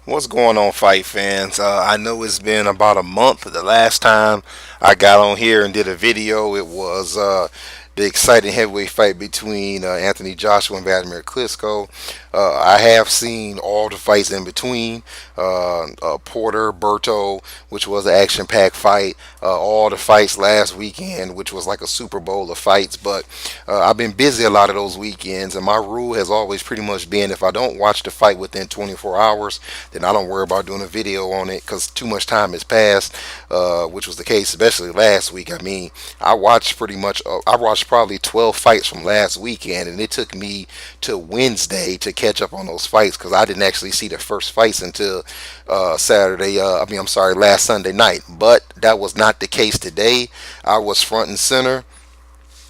What's going on, fight fans? I know it's been about a month. The last time I got on here and did a video, it was the exciting heavyweight fight between Anthony Joshua and Vladimir Klitschko. I have seen all the fights in between. Porter, Berto, which was an action-packed fight. All the fights last weekend, which was like a Super Bowl of fights. But I've been busy a lot of those weekends, and my rule has always pretty much been if I don't watch the fight within 24 hours, then I don't worry about doing a video on it because too much time has passed, which was the case especially last week. I mean, I watched probably 12 fights from last weekend, and it took me to Wednesday to catch up on those fights because I didn't actually see the first fights until I'm sorry, last Sunday night. But that was not the case today. I was front and center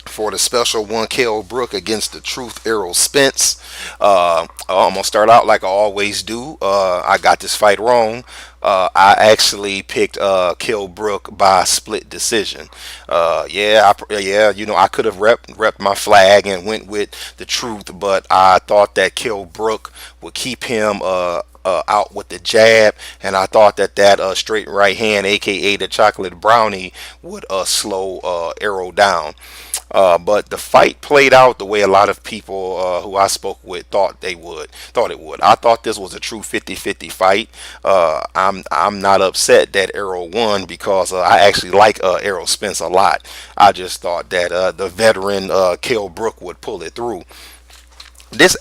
for the special one, Kell Brook against the Truth, Errol Spence. I'm gonna start out like I always do. I got this fight wrong. I actually picked Kell Brook by split decision. I could have repped my flag and went with the Truth, but I thought that Kell Brook would keep him out with the jab, and I thought that straight right hand, aka the chocolate brownie, would slow Arrow down. But the fight played out the way a lot of people who I spoke with thought it would. I thought this was a true 50-50 fight. I'm not upset that Errol won because I actually like Errol Spence a lot. I just thought that the veteran Kell Brook would pull it through. This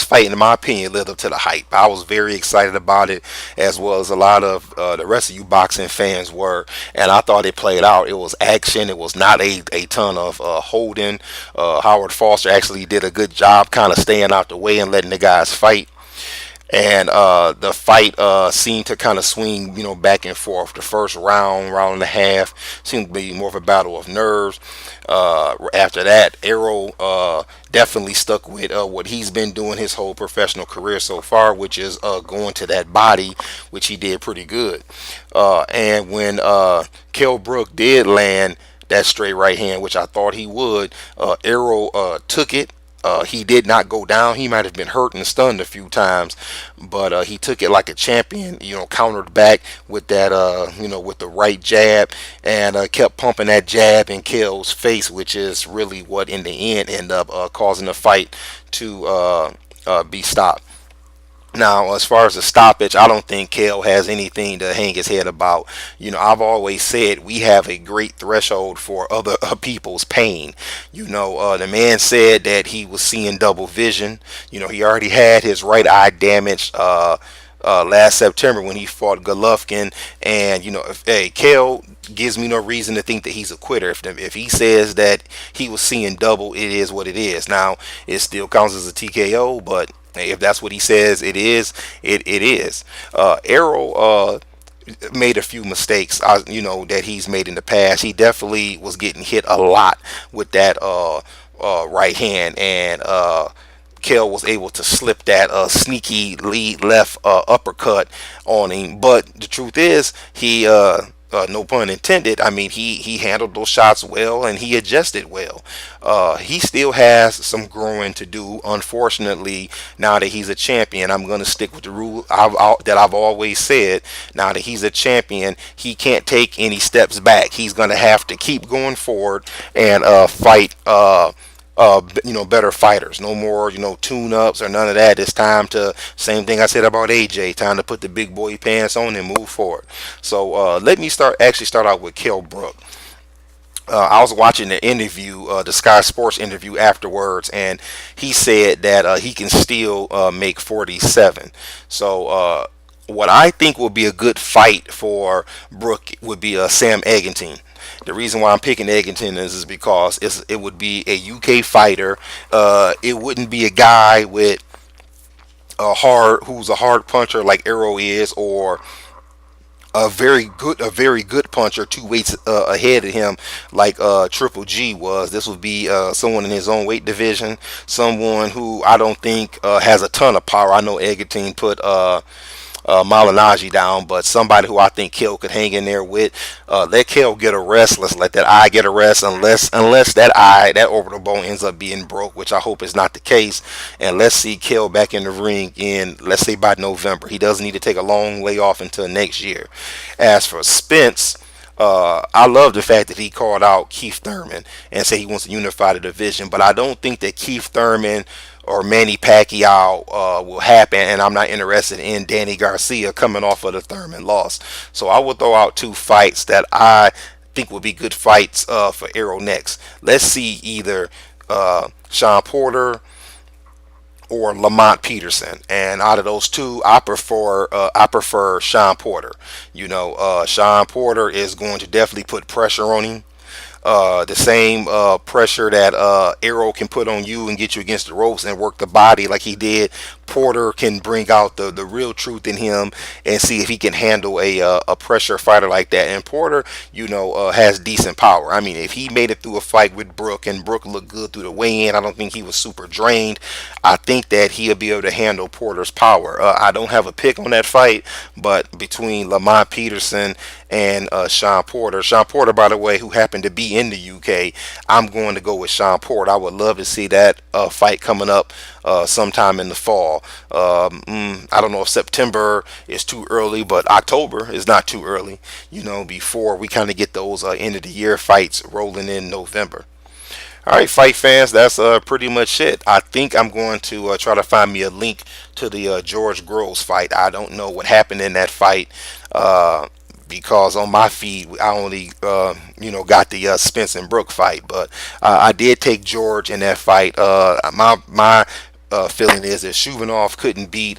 fight, in my opinion, lived up to the hype. I was very excited about it, as well as a lot of the rest of you boxing fans were, and I thought it played out. It was action. It was not a ton of holding. Howard Foster actually did a good job kind of staying out the way and letting the guys fight. And the fight seemed to kind of swing, back and forth. The first round and a half, seemed to be more of a battle of nerves. After that, Arrow definitely stuck with what he's been doing his whole professional career so far, which is going to that body, which he did pretty good. And when Kell Brook did land that straight right hand, which I thought he would, Arrow took it. He did not go down. He might have been hurt and stunned a few times, but he took it like a champion. Countered back with that, with the right jab, and kept pumping that jab in Kell's face, which is really what in the end ended up causing the fight to be stopped. Now, as far as the stoppage, I don't think Kell has anything to hang his head about. I've always said we have a great threshold for other people's pain. The man said that he was seeing double vision. He already had his right eye damaged last September when he fought Golovkin. And, if Kell gives me no reason to think that he's a quitter. If he says that he was seeing double, it is what it is. Now, it still counts as a TKO, but if that's what he says it is, it is. Errol made a few mistakes, that he's made in the past. He definitely was getting hit a lot with that right hand, and Kell was able to slip that sneaky lead left uppercut on him. But the truth is, he no pun intended. I mean, he handled those shots well and he adjusted well. He still has some growing to do. Unfortunately, now that he's a champion, I'm going to stick with the rule that I've always said. Now that he's a champion, he can't take any steps back. He's going to have to keep going forward and fight. Better fighters. No more, tune-ups or none of that. It's time to, same thing I said about AJ, time to put the big boy pants on and move forward. So let me start out with Kell Brook. I was watching the interview, the Sky Sports interview afterwards, and he said that he can still make 47. So what I think will be a good fight for Brook would be Sam Eggington. The reason why I'm picking Eggington is because it would be a UK fighter. It wouldn't be a guy with who's a hard puncher like Arrow is, or a very good puncher 2 weights ahead of him like Triple G was. This would be someone in his own weight division, someone who I don't think has a ton of power. I know Eggington put Malinaji down, but somebody who I think Kell could hang in there with. Let Kell get a rest. Let's let that eye get a rest, unless that orbital bone ends up being broke, which I hope is not the case. And let's see Kell back in the ring in, let's say, by November. He doesn't need to take a long layoff until next year. As for Spence, I love the fact that he called out Keith Thurman and said he wants to unify the division, but I don't think that Keith Thurman or Manny Pacquiao will happen, and I'm not interested in Danny Garcia coming off of the Thurman loss. So I would throw out two fights that I think would be good fights for Errol next. Let's see either Shawn Porter or Lamont Peterson. And out of those two, I prefer Shawn Porter. Shawn Porter is going to definitely put pressure on him. The same pressure that Errol can put on you and get you against the ropes and work the body like he did. Porter can bring out the real truth in him and see if he can handle a pressure fighter like that. And Porter, has decent power. I mean, if he made it through a fight with Brook and Brook looked good through the weigh-in, I don't think he was super drained. I think that he'll be able to handle Porter's power. I don't have a pick on that fight, but between Lamont Peterson and Shawn Porter, by the way, who happened to be in the UK, I'm going to go with Shawn Porter. I would love to see that fight coming up sometime in the fall. I don't know if September is too early, but October is not too early, before we kind of get those end of the year fights rolling in November. All right, fight fans, that's pretty much it. I think I'm going to try to find me a link to the George Grosz fight. I don't know what happened in that fight. Because on my feed I only got the Spence and Brook fight, but I did take George in that fight. My feeling is that Shuvanov couldn't beat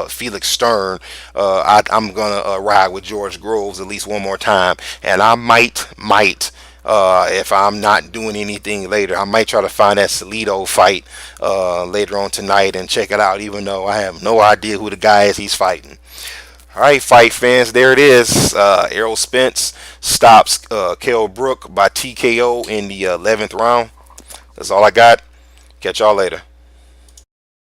Felix Stern. I'm gonna ride with George Groves at least one more time, and I might if I'm not doing anything later, I might try to find that Salido fight later on tonight and check it out, even though I have no idea who the guy is he's fighting. All right, fight fans, there it is. Errol Spence stops Kell Brook by TKO in the 11th round. That's all I got. Catch y'all later.